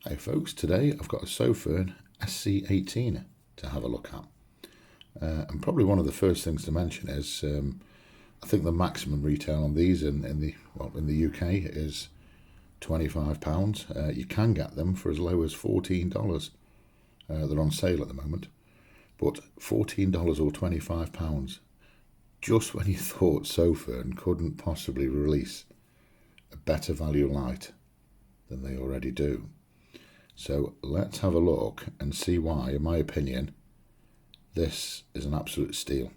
Hey folks, today I've got a Sofirn SC18 to have a look at. And probably one of the first things to mention is I think the maximum retail on these in the UK is £25. You can get them for as low as $14. They're on sale at the moment, but $14 or £25 just when you thought Sofirn couldn't possibly release a better value light than they already do. So let's have a look and see why, in my opinion, this is an absolute steal.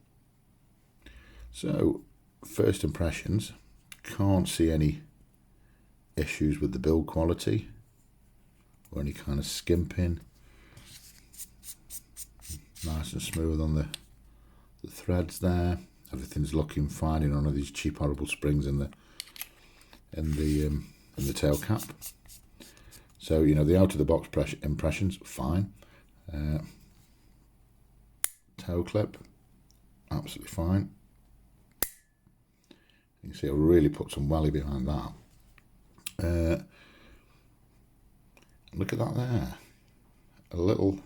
So, first impressions, can't see any issues with the build quality or any kind of skimping. Nice and smooth on the threads there. Everything's looking fine. None of these cheap horrible springs in the tail cap. So, you know, the out of the box impressions, fine. Tail clip, absolutely fine. You can see I really put some welly behind that. Look at that there. A little,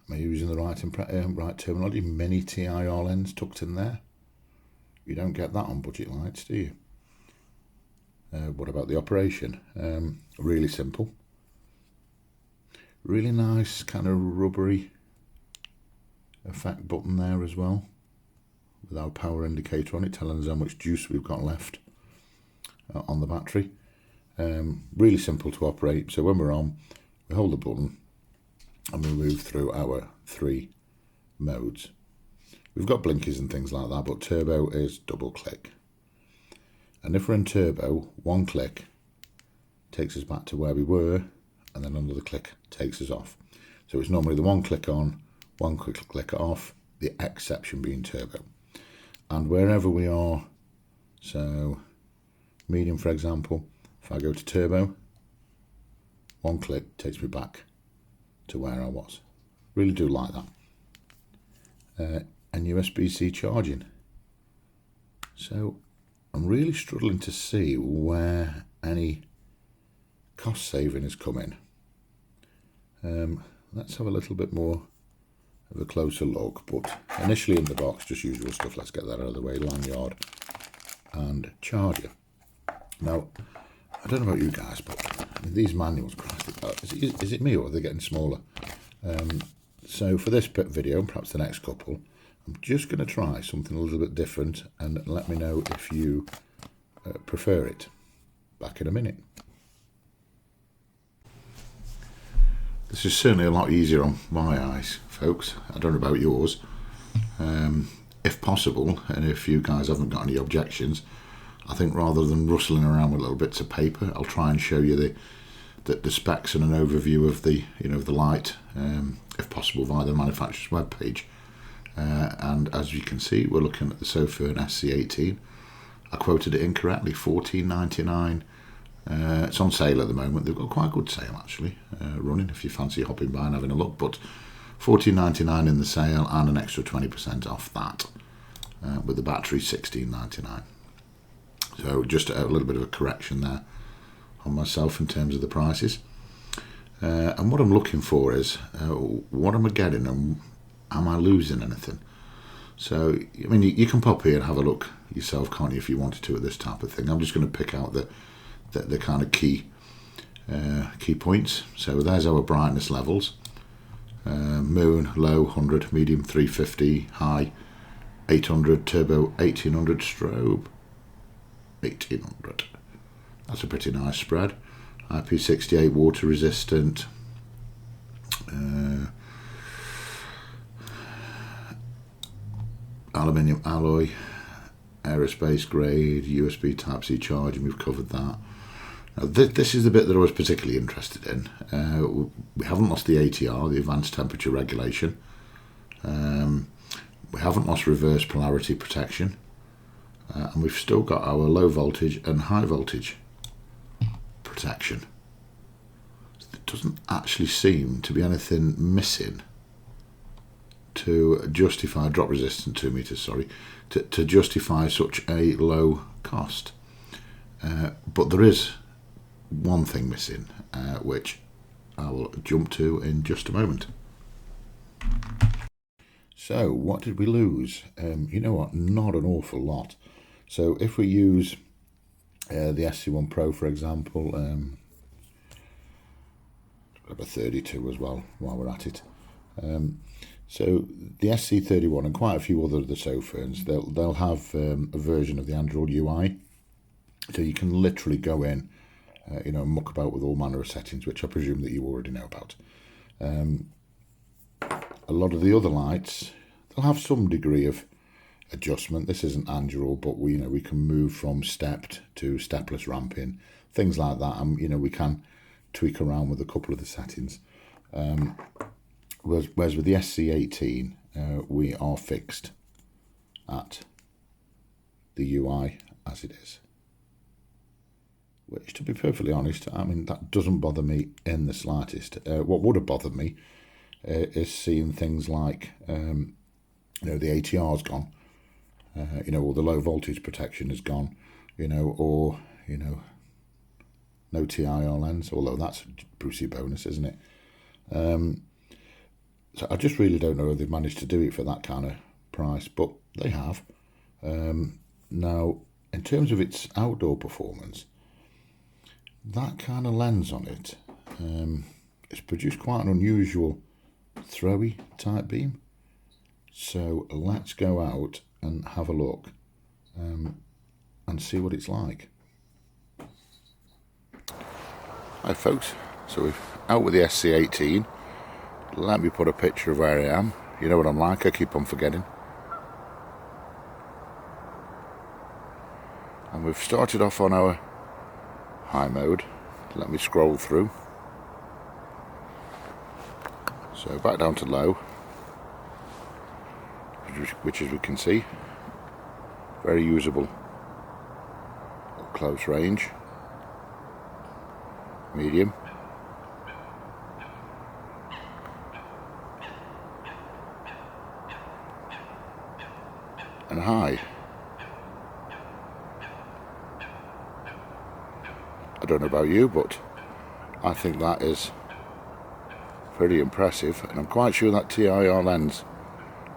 am I using the right terminology? Mini TIR lens tucked in there. You don't get that on budget lights, do you? What about the operation? Really simple. Really nice kind of rubbery effect button there as well, with our power indicator on it telling us how much juice we've got left on the battery. Really simple to operate. So when we're on, we hold the button and we move through our 3 modes. We've got blinkers and things like that, but turbo is double click. And if we're in turbo, one click takes us back to where we were, and then another click takes us off. So it's normally the one click on, one quick click off, the exception being turbo. And wherever we are, so medium for example, if I go to turbo, one click takes me back to where I was. Really do like that. And USB-C charging. So I'm really struggling to see where any cost saving is coming. Let's have a little bit more of a closer look, but initially in the box, just usual stuff. Let's get that out of the way. Lanyard and charger. Now, I don't know about you guys, but I mean, these manuals, is it me or are they getting smaller? So for this video, and perhaps the next couple, I'm just going to try something a little bit different and let me know if you prefer it. Back in a minute. This is certainly a lot easier on my eyes, folks. I don't know about yours. If possible, and if you guys haven't got any objections, I think rather than rustling around with little bits of paper, I'll try and show you the specs and an overview of the light, if possible via the manufacturer's webpage. And as you can see, we're looking at the Sofirn SC18. I quoted it incorrectly, $14.99. It's on sale at the moment. They've got quite a good sale actually, running if you fancy hopping by and having a look. But $14.99 in the sale and an extra 20% off that, with the battery $16.99. So just a little bit of a correction there on myself in terms of the prices. And what I'm looking for is, what am I getting and am I losing anything? So, I mean, you can pop here and have a look yourself, can't you, if you wanted to, at this type of thing. I'm just going to pick out the kind of key points. So there's our brightness levels. Moon, low, 100, medium, 350, high, 800, turbo, 1800, strobe, 1800. That's a pretty nice spread. IP68, water resistant. Aluminium alloy, aerospace grade, USB Type-C charging, we've covered that. Now this is the bit that I was particularly interested in. We haven't lost the ATR, the advanced temperature regulation. We haven't lost reverse polarity protection. And we've still got our low voltage and high voltage protection. There doesn't actually seem to be anything missing to justify drop resistance 2 meters, sorry, to justify such a low cost. But there is one thing missing, which I will jump to in just a moment. So what did we lose? You know what, not an awful lot. So if we use the SC1 Pro, for example, a 32 as well while we're at it. So the SC31 and quite a few other of the Sofirns, they'll have a version of the Android UI, so you can literally go in, you know, and muck about with all manner of settings, which I presume that you already know about. A lot of the other lights, they'll have some degree of adjustment. This isn't Android, but we, you know, we can move from stepped to stepless ramping, things like that, and you know, we can tweak around with a couple of the settings. Whereas with the SC18, we are fixed at the UI as it is. Which, to be perfectly honest, I mean, that doesn't bother me in the slightest. What would have bothered me is seeing things like, you know, the ATR's gone, you know, or the low voltage protection is gone, you know, or, you know, no TIR lens, although that's a Brucey bonus, isn't it? So I just really don't know if they've managed to do it for that kind of price, but they have. Now, in terms of its outdoor performance, that kind of lens on it, it's produced quite an unusual throwy type beam. So let's go out and have a look and see what it's like. Hi folks, so we're out with the SC18. Let me put a picture of where I am. You know what I'm like, I keep on forgetting. And we've started off on our high mode. Let me scroll through. So back down to low, which as we can see, very usable at close range. Medium. And high. I don't know about you, but I think that is pretty impressive, and I'm quite sure that TIR lens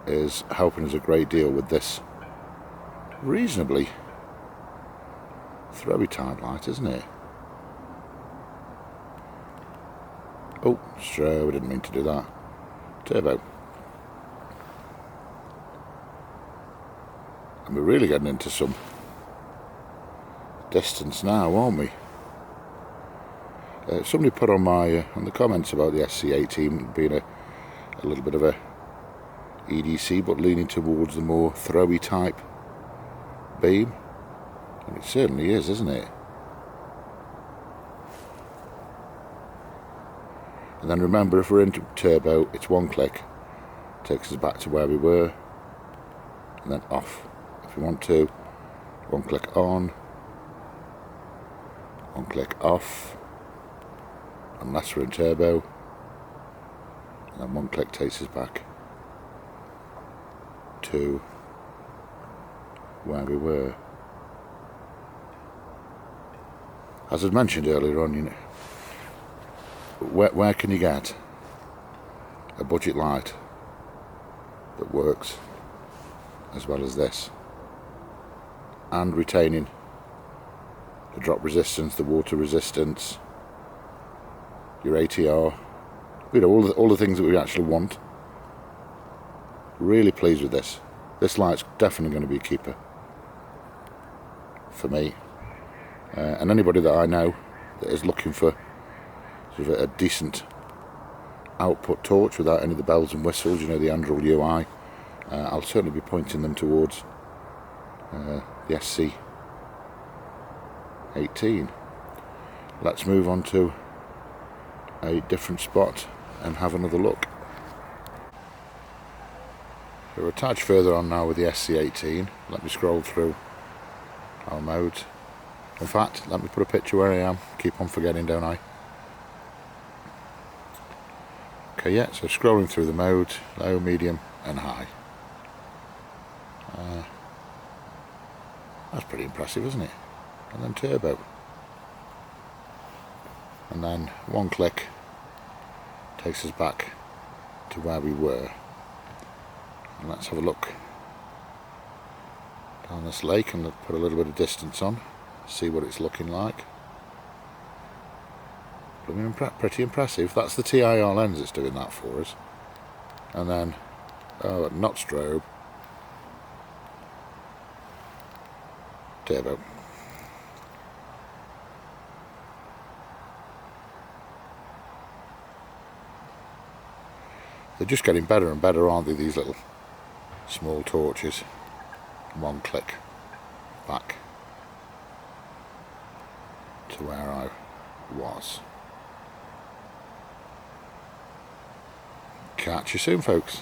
is helping us a great deal with this reasonably throwy type light, isn't it? Oh, sure, I didn't mean to do that. Turbo. And we're really getting into some distance now, aren't we? Somebody put on my on the comments about the SC18 being a little bit of a EDC, but leaning towards the more throwy type beam, and it certainly is, isn't it? And then remember, if we're into turbo, it's one click, takes us back to where we were, and then off. If we want to, one click on, one click off, unless we're in turbo, and then one click takes us back to where we were. As I mentioned earlier on, you know, where can you get a budget light that works as well as this, and retaining the drop resistance, the water resistance, your ATR, you know, all the things that we actually want. Really pleased with this. This light's definitely going to be a keeper for me, and anybody that I know that is looking for sort of a decent output torch without any of the bells and whistles, you know, the Android UI, I'll certainly be pointing them towards the SC18. Let's move on to a different spot and have another look. We're a touch further on now with the SC18. Let me scroll through our modes. In fact, let me put a picture where I am. Keep on forgetting, don't I? Okay, yeah, so scrolling through the modes, low, medium and high. That's pretty impressive, isn't it? And then turbo. and then one click takes us back to where we were. And let's have a look down this lake and put a little bit of distance on, see what it's looking like. Pretty impressive. That's the TIR lens that's doing that for us. And then, oh, not strobe, turbo. They're just getting better and better, aren't they, these little small torches? One click back to where I was. Catch you soon, folks.